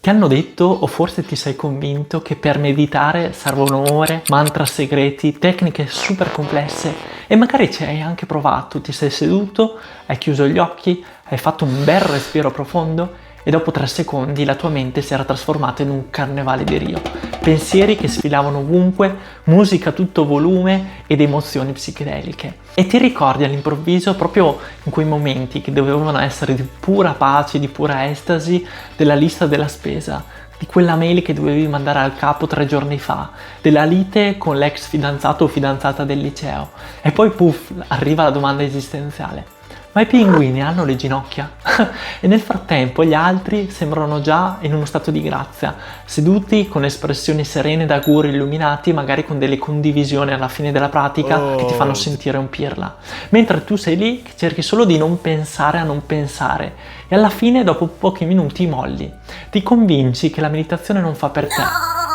Ti hanno detto, o forse ti sei convinto, che per meditare servono ore, mantra segreti, tecniche super complesse e magari ci hai anche provato, ti sei seduto, hai chiuso gli occhi, hai fatto un bel respiro profondo e dopo 3 secondi la tua mente si era trasformata in un carnevale di Rio. Pensieri che sfilavano ovunque, musica a tutto volume ed emozioni psichedeliche. E ti ricordi all'improvviso, proprio in quei momenti che dovevano essere di pura pace, di pura estasi, della lista della spesa, di quella mail che dovevi mandare al capo 3 giorni fa, della lite con l'ex fidanzato o fidanzata del liceo. E poi puff, arriva la domanda esistenziale. Ma i pinguini hanno le ginocchia? E nel frattempo gli altri sembrano già in uno stato di grazia, seduti con espressioni serene da guru illuminati, magari con delle condivisioni alla fine della pratica che ti fanno sentire un pirla. Mentre tu sei lì che cerchi solo di non pensare a non pensare e alla fine, dopo pochi minuti, molli. Ti convinci che la meditazione non fa per te,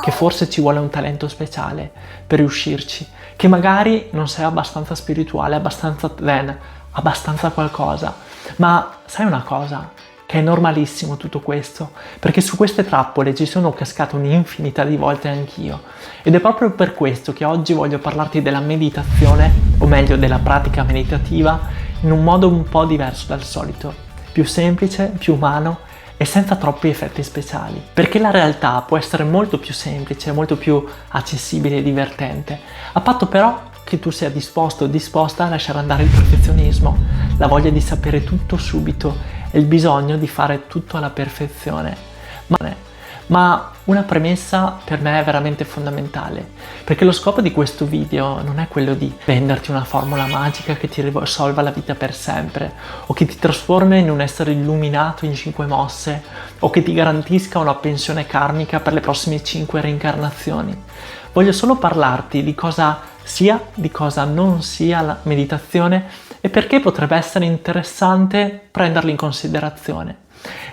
che forse ci vuole un talento speciale per riuscirci, che magari non sei abbastanza spirituale, abbastanza zen, abbastanza qualcosa. Ma sai una cosa? Che è normalissimo tutto questo, perché su queste trappole ci sono cascato un'infinità di volte anch'io. Ed è proprio per questo che oggi voglio parlarti della meditazione, o meglio della pratica meditativa, in un modo un po' diverso dal solito, più semplice, più umano e senza troppi effetti speciali. Perché la realtà può essere molto più semplice, molto più accessibile e divertente, a patto però che tu sia disposto o disposta a lasciare andare il perfezionismo, la voglia di sapere tutto subito e il bisogno di fare tutto alla perfezione. Ma una premessa per me è veramente fondamentale, perché lo scopo di questo video non è quello di venderti una formula magica che ti risolva la vita per sempre, o che ti trasformi in un essere illuminato in 5 mosse, o che ti garantisca una pensione karmica per le prossime 5 reincarnazioni. Voglio solo parlarti di cosa sia, di cosa non sia la meditazione e perché potrebbe essere interessante prenderla in considerazione.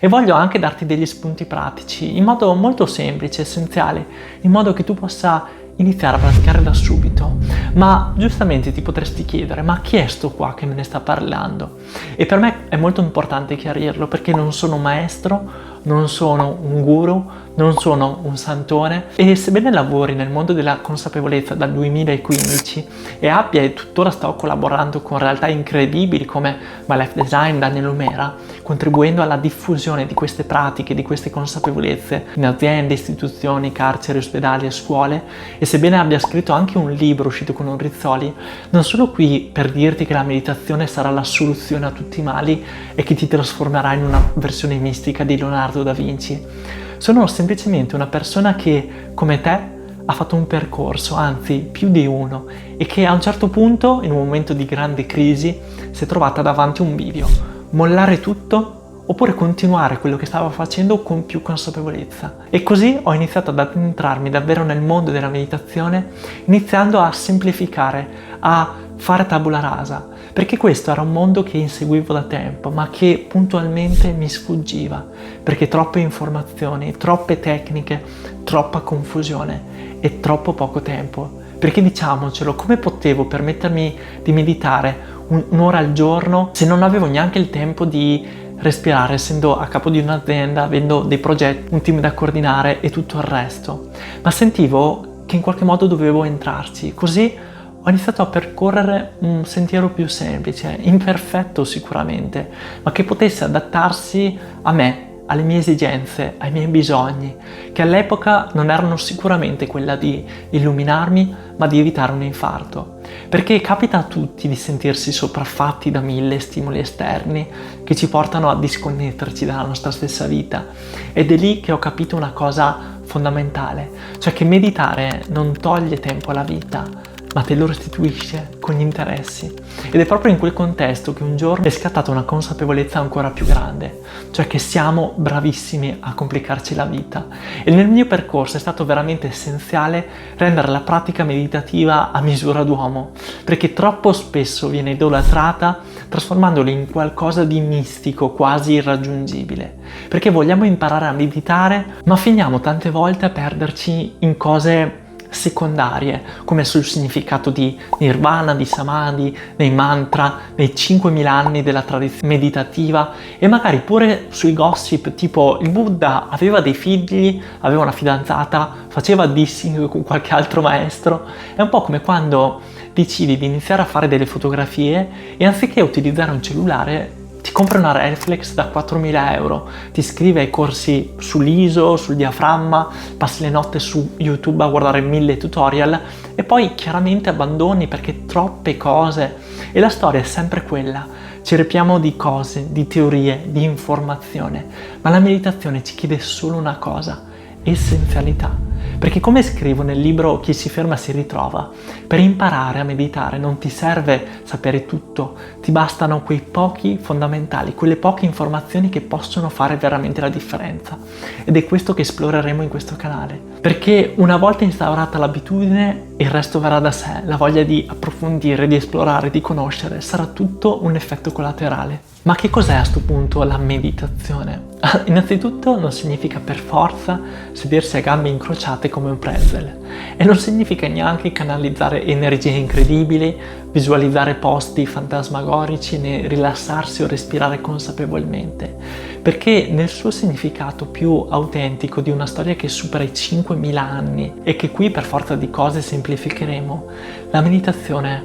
E voglio anche darti degli spunti pratici, in modo molto semplice, essenziale, in modo che tu possa iniziare a praticare da subito. Ma giustamente ti potresti chiedere, ma chi è sto qua che me ne sta parlando? E per me è molto importante chiarirlo, perché non sono un maestro, non sono un guru, non sono un santone e sebbene lavori nel mondo della consapevolezza dal 2015 e abbia e tuttora sto collaborando con realtà incredibili come My Life Design, Daniel Omera, contribuendo alla diffusione di queste pratiche, di queste consapevolezze in aziende, istituzioni, carceri, ospedali e scuole, e sebbene abbia scritto anche un libro uscito con un Rizzoli, non sono qui per dirti che la meditazione sarà la soluzione a tutti i mali e che ti trasformerà in una versione mistica di Leonardo da Vinci. Sono semplicemente una persona che, come te, ha fatto un percorso, anzi più di uno, e che a un certo punto, in un momento di grande crisi, si è trovata davanti a un bivio. Mollare tutto oppure continuare quello che stava facendo con più consapevolezza. E così ho iniziato ad addentrarmi davvero nel mondo della meditazione, iniziando a semplificare, a fare tabula rasa, perché questo era un mondo che inseguivo da tempo, ma che puntualmente mi sfuggiva, perché troppe informazioni, troppe tecniche, troppa confusione e troppo poco tempo. Perché diciamocelo, come potevo permettermi di meditare un'ora al giorno se non avevo neanche il tempo di respirare, essendo a capo di un'azienda, avendo dei progetti, un team da coordinare e tutto il resto? Ma sentivo che in qualche modo dovevo entrarci, così ho iniziato a percorrere un sentiero più semplice, imperfetto sicuramente, ma che potesse adattarsi a me, alle mie esigenze, ai miei bisogni, che all'epoca non erano sicuramente quella di illuminarmi, ma di evitare un infarto. Perché capita a tutti di sentirsi sopraffatti da 1000 stimoli esterni che ci portano a disconnetterci dalla nostra stessa vita. Ed è lì che ho capito una cosa fondamentale, cioè che meditare non toglie tempo alla vita, ma te lo restituisce con gli interessi. Ed è proprio in quel contesto che un giorno è scattata una consapevolezza ancora più grande, cioè che siamo bravissimi a complicarci la vita. E nel mio percorso è stato veramente essenziale rendere la pratica meditativa a misura d'uomo, perché troppo spesso viene idolatrata trasformandola in qualcosa di mistico, quasi irraggiungibile. Perché vogliamo imparare a meditare, ma finiamo tante volte a perderci in cose secondarie, come sul significato di nirvana, di samadhi, nei mantra, nei 5000 anni della tradizione meditativa e magari pure sui gossip tipo il Buddha aveva dei figli, aveva una fidanzata, faceva dissing con qualche altro maestro. È un po' come quando decidi di iniziare a fare delle fotografie e anziché utilizzare un cellulare ti compri una reflex da 4.000 euro, ti iscrivi ai corsi sull'ISO, sul diaframma, passi le notte su YouTube a guardare 1000 tutorial e poi chiaramente abbandoni perché troppe cose e la storia è sempre quella. Ci riempiamo di cose, di teorie, di informazione, ma la meditazione ci chiede solo una cosa: essenzialità. Perché come scrivo nel libro Chi si ferma si ritrova, per imparare a meditare non ti serve sapere tutto, ti bastano quei pochi fondamentali, quelle poche informazioni che possono fare veramente la differenza. Ed è questo che esploreremo in questo canale. Perché una volta instaurata l'abitudine, il resto verrà da sé, la voglia di approfondire, di esplorare, di conoscere, sarà tutto un effetto collaterale. Ma che cos'è a sto punto la meditazione? Innanzitutto non significa per forza sedersi a gambe incrociate come un pretzel e non significa neanche canalizzare energie incredibili, visualizzare posti fantasmagorici né rilassarsi o respirare consapevolmente, perché nel suo significato più autentico di una storia che supera i 5000 anni e che qui per forza di cose semplificheremo, la meditazione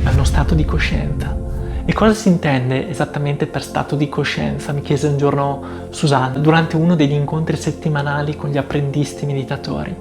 è uno stato di coscienza. E cosa si intende esattamente per stato di coscienza? Mi chiese un giorno Susanna durante uno degli incontri settimanali con gli apprendisti meditatori.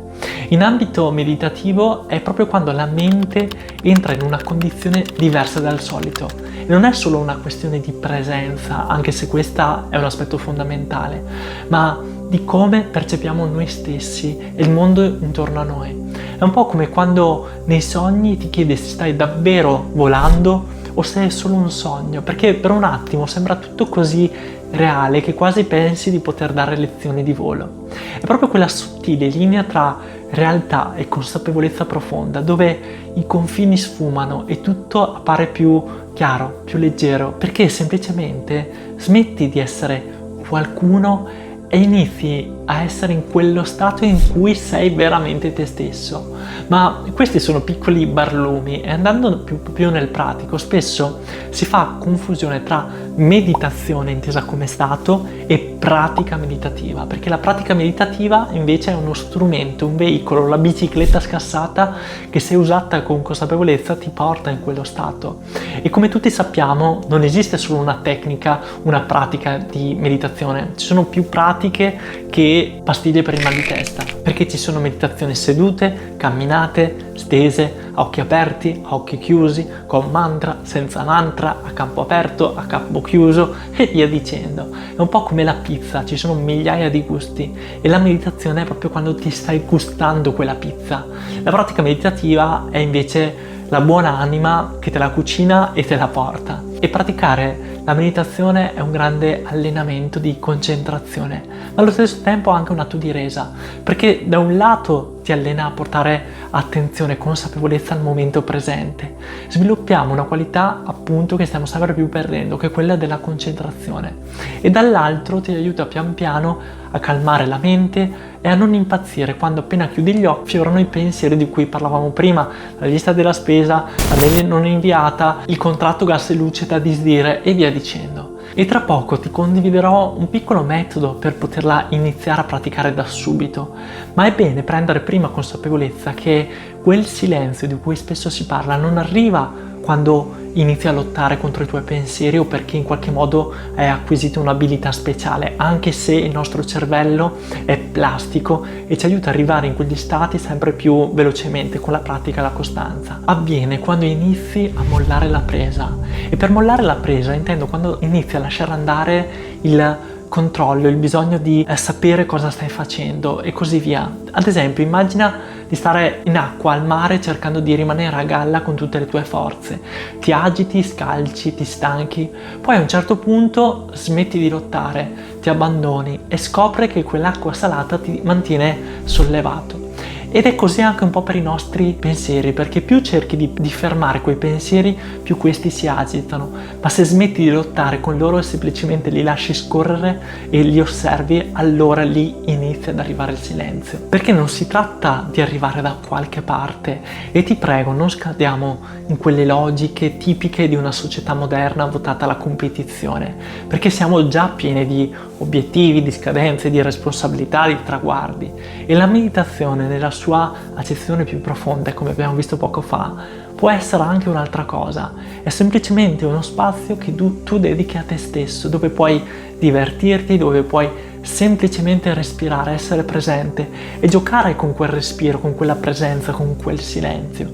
In ambito meditativo è proprio quando la mente entra in una condizione diversa dal solito. E non è solo una questione di presenza, anche se questa è un aspetto fondamentale, ma di come percepiamo noi stessi e il mondo intorno a noi. È un po' come quando nei sogni ti chiedi se stai davvero volando o se è solo un sogno, perché per un attimo sembra tutto così reale che quasi pensi di poter dare lezioni di volo. È proprio quella sottile linea tra realtà e consapevolezza profonda, dove i confini sfumano e tutto appare più chiaro, più leggero, perché semplicemente smetti di essere qualcuno e inizi a essere in quello stato in cui sei veramente te stesso. Ma questi sono piccoli barlumi e andando più nel pratico spesso si fa confusione tra meditazione intesa come stato e pratica meditativa, perché la pratica meditativa invece è uno strumento, un veicolo, la bicicletta scassata che se usata con consapevolezza ti porta in quello stato. E come tutti sappiamo non esiste solo una tecnica, una pratica di meditazione, ci sono più pratiche che pastiglie per il mal di testa, perché ci sono meditazioni sedute, camminate, stese, a occhi aperti, a occhi chiusi, con mantra, senza mantra, a campo aperto, a campo chiuso e via dicendo. È un po' come la pizza, ci sono migliaia di gusti e la meditazione è proprio quando ti stai gustando quella pizza. La pratica meditativa è invece la buona anima che te la cucina e te la porta. E praticare la meditazione è un grande allenamento di concentrazione, ma allo stesso tempo anche un atto di resa, perché da un lato ti allena a portare attenzione e consapevolezza al momento presente. Sviluppiamo una qualità appunto che stiamo sempre più perdendo, che è quella della concentrazione, e dall'altro ti aiuta pian piano a calmare la mente e a non impazzire quando appena chiudi gli occhi fiorano i pensieri di cui parlavamo prima, la lista della spesa, la mail non inviata, il contratto gas e luce da disdire e via dicendo. E tra poco ti condividerò un piccolo metodo per poterla iniziare a praticare da subito, ma è bene prendere prima consapevolezza che quel silenzio di cui spesso si parla non arriva quando inizi a lottare contro i tuoi pensieri o perché in qualche modo hai acquisito un'abilità speciale, anche se il nostro cervello è plastico e ci aiuta ad arrivare in quegli stati sempre più velocemente con la pratica e la costanza. Avviene quando inizi a mollare la presa, e per mollare la presa intendo quando inizi a lasciare andare il controllo, il bisogno di sapere cosa stai facendo e così via. Ad esempio, immagina di stare in acqua al mare cercando di rimanere a galla con tutte le tue forze. Ti agiti, scalci, ti stanchi, poi a un certo punto smetti di lottare, ti abbandoni e scopri che quell'acqua salata ti mantiene sollevato. Ed è così anche un po' per i nostri pensieri, perché più cerchi di fermare quei pensieri, più questi si agitano. Ma se smetti di lottare con loro e semplicemente li lasci scorrere e li osservi, allora lì inizia ad arrivare il silenzio. Perché non si tratta di arrivare da qualche parte, e ti prego, non scadiamo in quelle logiche tipiche di una società moderna votata alla competizione, perché siamo già pieni di obiettivi, di scadenze, di responsabilità, di traguardi. E la meditazione, nella sua accezione più profonda, come abbiamo visto poco fa, può essere anche un'altra cosa. È semplicemente uno spazio che tu dedichi a te stesso, dove puoi divertirti, dove puoi semplicemente respirare, essere presente e giocare con quel respiro, con quella presenza, con quel silenzio.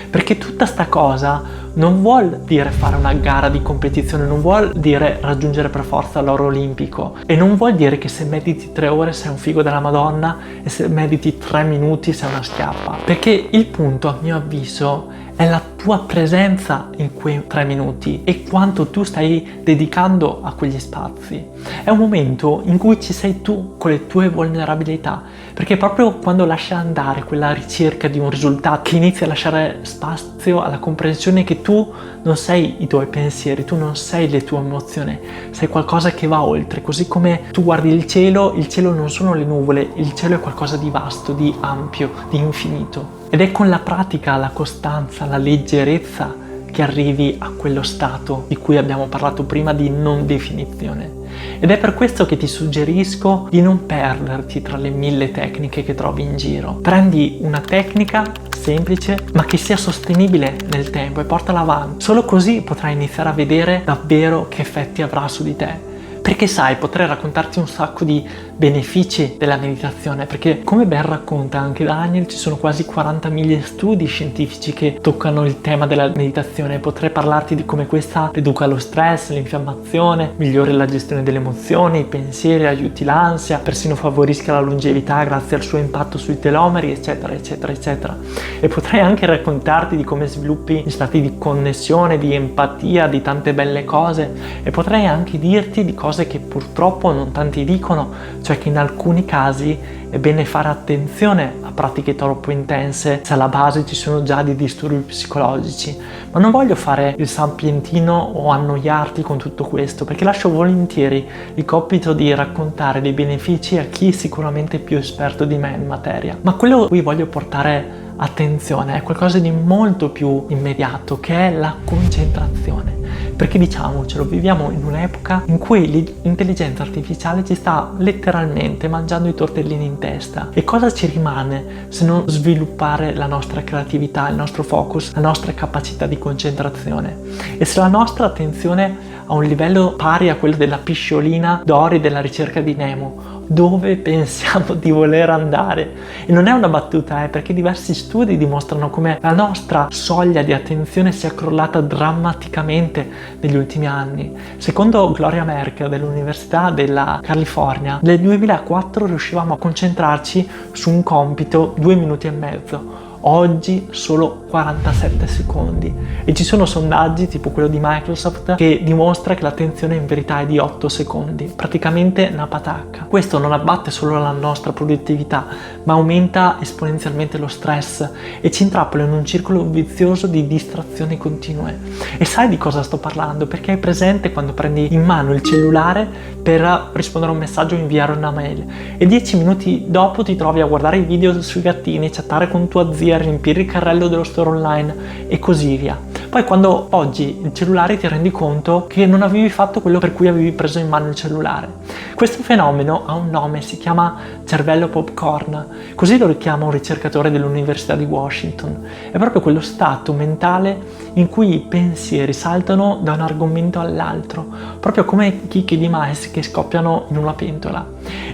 Perché tutta sta cosa non vuol dire fare una gara di competizione, non vuol dire raggiungere per forza l'oro olimpico, e non vuol dire che se mediti 3 ore sei un figo della Madonna e se mediti 3 minuti sei una schiappa. Perché il punto, a mio avviso, è la tua presenza in quei 3 minuti e quanto tu stai dedicando a quegli spazi. È un momento in cui ci sei tu con le tue vulnerabilità, perché proprio quando lasci andare quella ricerca di un risultato, che inizia a lasciare spazio alla comprensione che tu non sei i tuoi pensieri, tu non sei le tue emozioni, sei qualcosa che va oltre. Così come tu guardi il cielo non sono le nuvole, il cielo è qualcosa di vasto, di ampio, di infinito. Ed è con la pratica, la costanza, la leggerezza che arrivi a quello stato di cui abbiamo parlato prima, di non definizione. Ed è per questo che ti suggerisco di non perderti tra le 1000 tecniche che trovi in giro. Prendi una tecnica semplice ma che sia sostenibile nel tempo e portala avanti. Solo così potrai iniziare a vedere davvero che effetti avrà su di te. Perché sai, potrei raccontarti un sacco di benefici della meditazione, perché come ben racconta anche Daniel, ci sono quasi 40.000 studi scientifici che toccano il tema della meditazione. Potrei parlarti di come questa riduca lo stress, l'infiammazione, migliori la gestione delle emozioni, i pensieri, aiuti l'ansia, persino favorisca la longevità grazie al suo impatto sui telomeri, eccetera, eccetera, eccetera. E potrei anche raccontarti di come sviluppi gli stati di connessione, di empatia, di tante belle cose, e potrei anche dirti di cose che purtroppo non tanti dicono, cioè che in alcuni casi è bene fare attenzione a pratiche troppo intense se alla base ci sono già dei disturbi psicologici. Ma non voglio fare il sapientino o annoiarti con tutto questo, perché lascio volentieri il compito di raccontare dei benefici a chi è sicuramente più esperto di me in materia. Ma quello a cui voglio portare attenzione è qualcosa di molto più immediato, che è la concentrazione. Perché diciamocelo, viviamo in un'epoca in cui l'intelligenza artificiale ci sta letteralmente mangiando i tortellini in testa. E cosa ci rimane se non sviluppare la nostra creatività, il nostro focus, la nostra capacità di concentrazione? E se la nostra attenzione ha un livello pari a quello della pisciolina Dory della ricerca di Nemo, dove pensiamo di voler andare? E non è una battuta, perché diversi studi dimostrano come la nostra soglia di attenzione sia crollata drammaticamente negli ultimi anni. Secondo Gloria Merkel dell'Università della California, nel 2004 riuscivamo a concentrarci su un compito 2 minuti e mezzo. Oggi solo 47 secondi, e ci sono sondaggi tipo quello di Microsoft che dimostra che l'attenzione in verità è di 8 secondi, praticamente una patacca. Questo non abbatte solo la nostra produttività, ma aumenta esponenzialmente lo stress e ci intrappola in un circolo vizioso di distrazioni continue. E sai di cosa sto parlando? Perché hai presente quando prendi in mano il cellulare per rispondere a un messaggio o inviare una mail e 10 minuti dopo ti trovi a guardare i video sui gattini, chattare con tua zia, riempire il carrello dello store online e così via. Poi quando poggi il cellulare ti rendi conto che non avevi fatto quello per cui avevi preso in mano il cellulare. Questo fenomeno ha un nome, si chiama cervello popcorn, così lo richiama un ricercatore dell'Università di Washington. È proprio quello stato mentale in cui i pensieri saltano da un argomento all'altro, proprio come chicchi di mais che scoppiano in una pentola.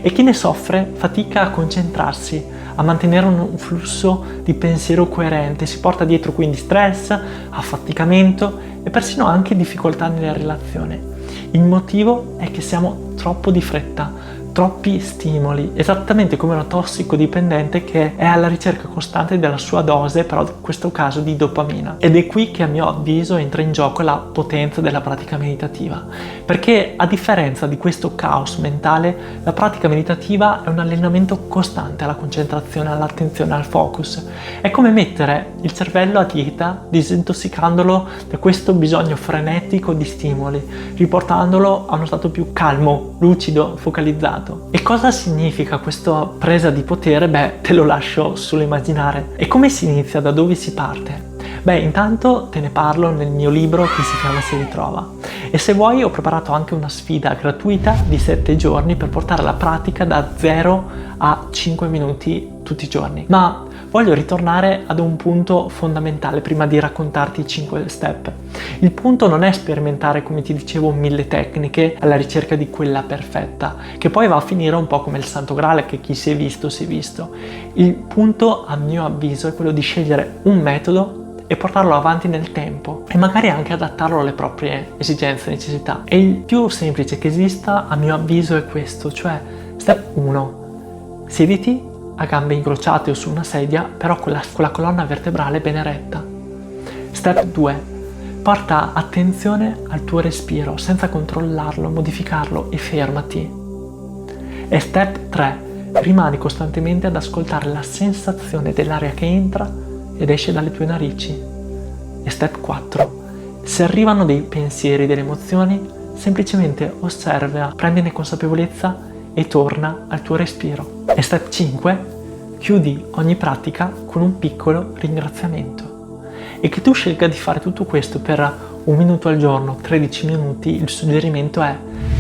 E chi ne soffre fatica a concentrarsi, a mantenere un flusso di pensiero coerente, si porta dietro quindi stress, affaticamento e persino anche difficoltà nelle relazioni. Il motivo è che siamo troppo di fretta, troppi stimoli, esattamente come uno tossicodipendente che è alla ricerca costante della sua dose, però in questo caso di dopamina. Ed è qui che a mio avviso entra in gioco la potenza della pratica meditativa, perché a differenza di questo caos mentale, la pratica meditativa è un allenamento costante alla concentrazione, all'attenzione, al focus. È come mettere il cervello a dieta, disintossicandolo da questo bisogno frenetico di stimoli, riportandolo a uno stato più calmo, lucido, focalizzato. E cosa significa questa presa di potere? Beh, te lo lascio solo immaginare. E come si inizia? Da dove si parte? Beh, intanto te ne parlo nel mio libro che si chiama Si ritrova. E se vuoi ho preparato anche una sfida gratuita di 7 giorni per portare la pratica da 0 a 5 minuti tutti i giorni. Ma voglio ritornare ad un punto fondamentale prima di raccontarti i 5 step. Il punto non è sperimentare, come ti dicevo, 1000 tecniche alla ricerca di quella perfetta, che poi va a finire un po' come il Santo Graal, che chi si è visto si è visto. Il punto, a mio avviso, è quello di scegliere un metodo e portarlo avanti nel tempo e magari anche adattarlo alle proprie esigenze e necessità. E il più semplice che esista, a mio avviso, è questo, cioè step 1: siediti a gambe incrociate o su una sedia, però con la colonna vertebrale ben eretta. Step 2: porta attenzione al tuo respiro senza controllarlo, modificarlo, e fermati. E step 3: rimani costantemente ad ascoltare la sensazione dell'aria che entra ed esce dalle tue narici. E step 4: se arrivano dei pensieri, delle emozioni, semplicemente osserva, prendine consapevolezza e torna al tuo respiro. E step 5: chiudi ogni pratica con un piccolo ringraziamento. E che tu scelga di fare tutto questo per 1 minuto al giorno, 13 minuti, il suggerimento è: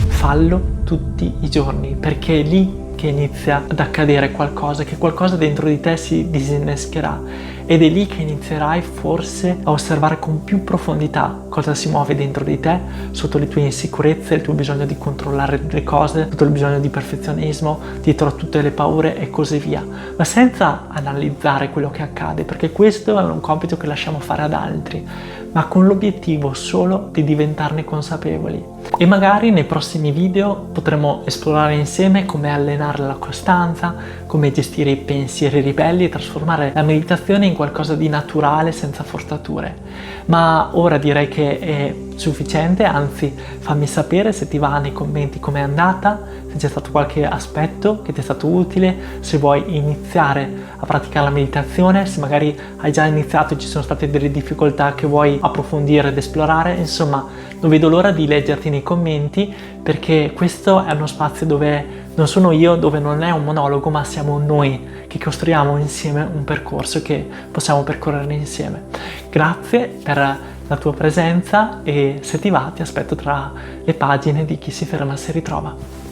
fallo tutti i giorni, perché è lì che inizia ad accadere qualcosa, che qualcosa dentro di te si disinnescherà, ed è lì che inizierai forse a osservare con più profondità cosa si muove dentro di te, sotto le tue insicurezze, il tuo bisogno di controllare le cose, sotto il bisogno di perfezionismo, dietro a tutte le paure e così via, ma senza analizzare quello che accade, perché questo è un compito che lasciamo fare ad altri, ma con l'obiettivo solo di diventarne consapevoli. E magari nei prossimi video potremo esplorare insieme come allenare la costanza, come gestire i pensieri ribelli e trasformare la meditazione in qualcosa di naturale senza forzature. Ma ora direi che è sufficiente, anzi fammi sapere se ti va nei commenti com'è andata, se c'è stato qualche aspetto che ti è stato utile, se vuoi iniziare a praticare la meditazione, se magari hai già iniziato e ci sono state delle difficoltà che vuoi approfondire ed esplorare. Insomma, non vedo l'ora di leggerti nei commenti, perché questo è uno spazio dove non sono io, dove non è un monologo, ma siamo noi che costruiamo insieme un percorso che possiamo percorrere insieme. Grazie per la tua presenza e se ti va ti aspetto tra le pagine di Chi si ferma si ritrova.